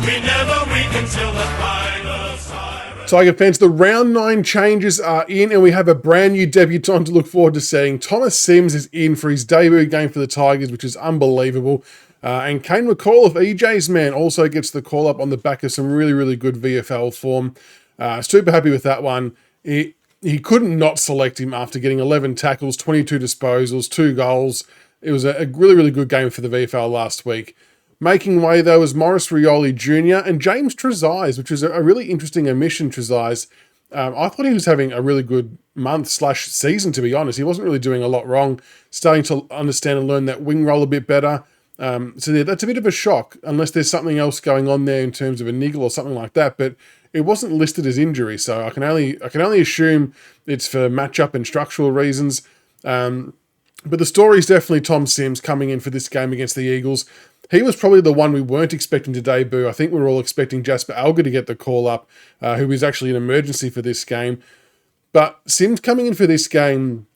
We never weak until the final siren. Tiger fans, the round 9 changes are in, and we have a brand new debutant to look forward to seeing. Thomas SIMS is in for his debut game for the Tigers, which is unbelievable. And Kane McCall of EJ's man also gets the call up on the back of some really, really good VFL form. Super happy with that one. He couldn't not select him after getting 11 tackles, 22 disposals, 2 goals. It was a really, really good game for the VFL last week. Making way, though, was Maurice Rioli Jr. and James Trezise, which is a really interesting omission, Trezise. I thought he was having a really good month/season, to be honest. He wasn't really doing a lot wrong, starting to understand and learn that wing role a bit better. So yeah, that's a bit of a shock, unless there's something else going on there in terms of a niggle or something like that. But it wasn't listed as injury, so I can only assume it's for matchup and structural reasons. But the story is definitely Tom SIMS coming in for this game against the Eagles. He was probably the one we weren't expecting to debut. I think we were all expecting Jasper Alger to get the call up, who was actually an emergency for this game. But SIMS coming in for this game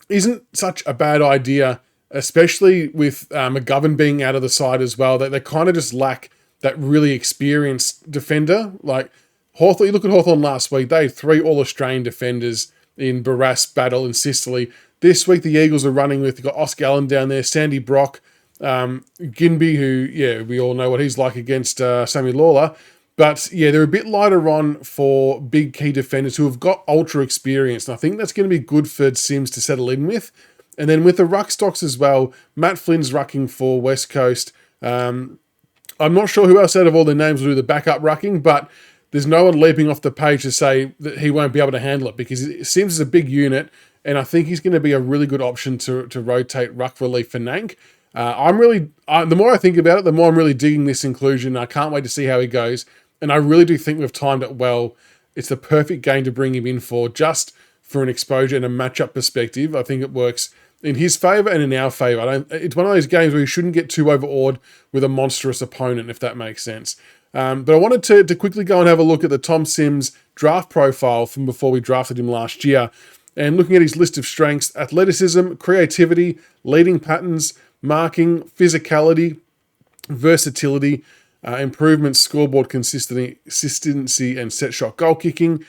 isn't such a bad idea, especially with McGovern being out of the side as well. They kind of just lack that really experienced defender. Like Hawthorn, you look at Hawthorn last week, they had 3 All-Australian defenders in Barras, Battle and Sicily. This week, the Eagles are running with, you've got Oscar Allen down there, Sandy Brock, Ginby, who, yeah, we all know what he's like against Sammy Lawler. But, yeah, they're a bit lighter on for big key defenders who have got ultra experience. And I think that's going to be good for SIMS to settle in with. And then with the ruck stocks as well, Matt Flynn's rucking for West Coast. I'm not sure who else out of all the names will do the backup rucking, but there's no one leaping off the page to say that he won't be able to handle it, because SIMS is a big unit, and I think he's going to be a really good option to rotate ruck relief for Nank. The more I think about it, the more I'm really digging this inclusion. I can't wait to see how he goes, and I really do think we've timed it well. It's the perfect game to bring him in for, just for an exposure and a matchup perspective. I think it works in his favour and in our favour. It's one of those games where you shouldn't get too overawed with a monstrous opponent, if that makes sense. But I wanted to quickly go and have a look at the Tom SIMS draft profile from before we drafted him last year. And looking at his list of strengths: athleticism, creativity, leading patterns, marking, physicality, versatility, improvements, scoreboard consistency, and set shot goal kicking.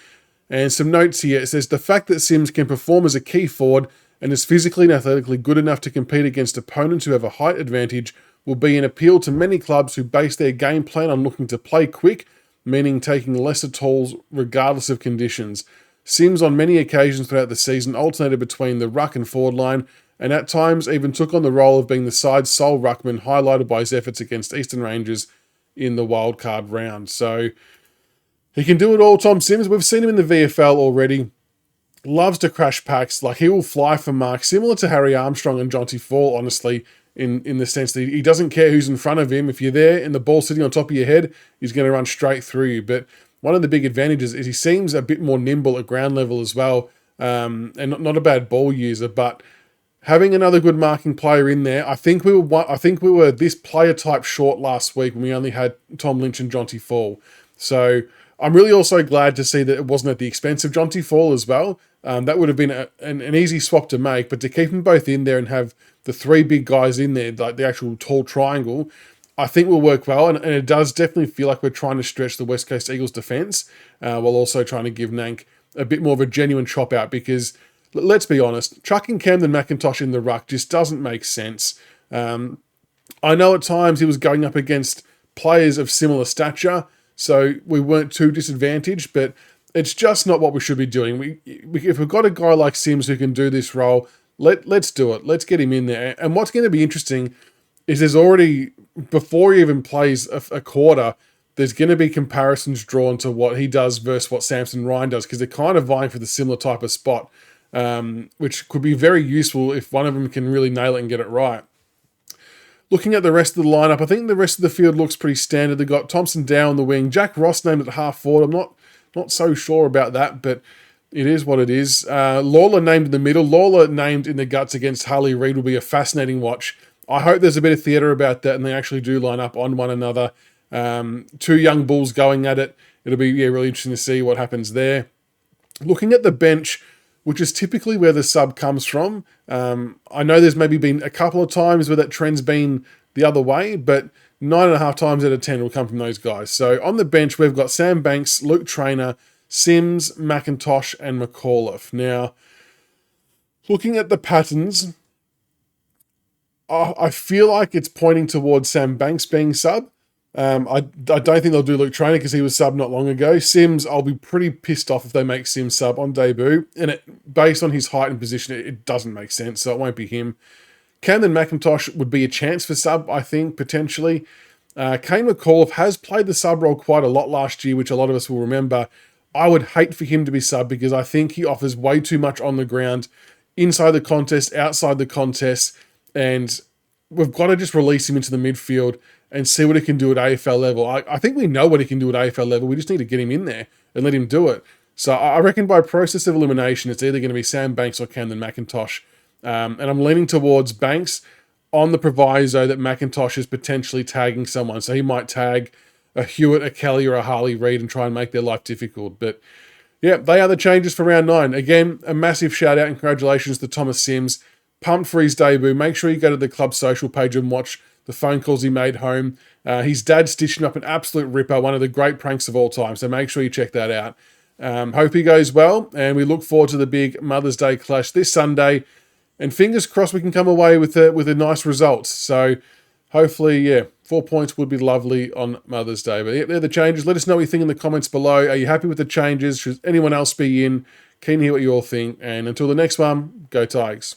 And some notes here. It says the fact that SIMS can perform as a key forward and is physically and athletically good enough to compete against opponents who have a height advantage will be an appeal to many clubs who base their game plan on looking to play quick, meaning taking lesser tolls regardless of conditions. SIMS on many occasions throughout the season alternated between the ruck and forward line, and at times even took on the role of being the side's sole ruckman, highlighted by his efforts against Eastern Rangers in the wildcard round. So he can do it all, Tom SIMS. We've seen him in the VFL already. Loves to crash packs. Like, he will fly for marks, similar to Harry Armstrong and Jonty Fall, honestly, in the sense that he doesn't care who's in front of him. If you're there and the ball's sitting on top of your head, he's going to run straight through you. But one of the big advantages is he seems a bit more nimble at ground level as well, and not a bad ball user. But having another good marking player in there, I think we were this player type short last week when we only had Tom Lynch and Jonty Fall. So I'm really also glad to see that it wasn't at the expense of Jonty Fall as well. That would have been an easy swap to make, but to keep them both in there and have the 3 big guys in there, like the actual tall triangle, I think will work well. And it does definitely feel like we're trying to stretch the West Coast Eagles defence, while also trying to give Nank a bit more of a genuine chop out, because let's be honest, chucking Camden McIntosh in the ruck just doesn't make sense. I know at times he was going up against players of similar stature, so we weren't too disadvantaged, but it's just not what we should be doing. If we've got a guy like SIMS who can do this role, let's do it. Let's get him in there. And what's going to be interesting is there's already, before he even plays a quarter, there's going to be comparisons drawn to what he does versus what Samson Ryan does, because they're kind of vying for the similar type of spot, which could be very useful if one of them can really nail it and get it right. Looking at the rest of the lineup, I think the rest of the field looks pretty standard. They've got Thompson Dow on the wing, Jack Ross named at half forward. I'm not so sure about that, but it is what it is. Lawler named in the middle. Lawler named in the guts against Harley Reid will be a fascinating watch. I hope there's a bit of theatre about that and they actually do line up on one another. 2 young bulls going at it. It'll be really interesting to see what happens there. Looking at the bench, which is typically where the sub comes from. I know there's maybe been a couple of times where that trend's been the other way, but 9.5 times out of 10 will come from those guys. So on the bench, we've got Sam Banks, Luke Trainer, Sims, McIntosh, and McAuliffe. Now, looking at the patterns, I feel like it's pointing towards Sam Banks being sub. I don't think they'll do Luke Trainer because he was sub not long ago. Sims, I'll be pretty pissed off if they make Sims sub on debut. And based on his height and position, it doesn't make sense, so it won't be him. Camden McIntosh would be a chance for sub, I think, potentially. Kane McAuliffe has played the sub role quite a lot last year, which a lot of us will remember. I would hate for him to be sub because I think he offers way too much on the ground, inside the contest, outside the contest, and we've got to just release him into the midfield and see what he can do at AFL level. I think we know what he can do at AFL level. We just need to get him in there and let him do it. So I reckon by process of elimination, it's either going to be Sam Banks or Camden McIntosh. And I'm leaning towards Banks on the proviso that McIntosh is potentially tagging someone. So he might tag a Hewitt, a Kelly, or a Harley Reid and try and make their life difficult. But yeah, they are the changes for round 9. Again, a massive shout out and congratulations to Thomas Sims. Pumped for his debut. Make sure you go to the club social page and watch the phone calls he made home. His dad stitching up an absolute ripper, one of the great pranks of all time. So make sure you check that out. Hope he goes well, and we look forward to the big Mother's Day clash this Sunday. And fingers crossed we can come away with a nice result. So hopefully, yeah, 4 points would be lovely on Mother's Day. But yeah, they're the changes. Let us know what you think in the comments below. Are you happy with the changes? Should anyone else be in? Keen to hear what you all think. And until the next one, go Tigers.